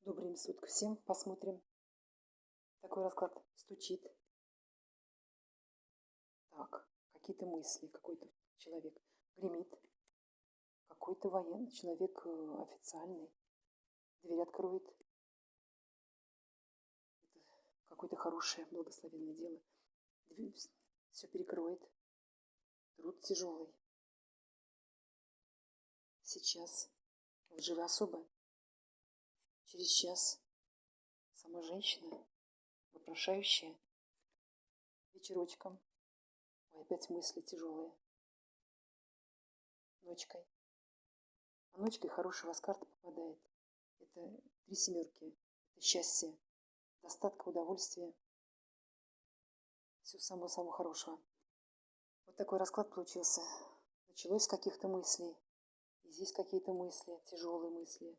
Доброе время суток всем. Посмотрим. Такой расклад стучит. Так, какие-то мысли. Какой-то человек гремит. Какой-то военный человек официальный. Дверь откроет. Это какое-то хорошее, благословенное дело. Дверь все перекроет. Труд тяжелый. Сейчас лживая особа. Через час сама женщина, вопрошающая, вечерочком. Ой, опять мысли тяжелые. Ночкой. А ночкой хорошая у вас карта попадает. Это 3 семерки. Это счастье, достатка, удовольствия. Всего самого-самого хорошего. Вот такой расклад получился. Началось с каких-то мыслей. И здесь какие-то мысли, тяжелые мысли.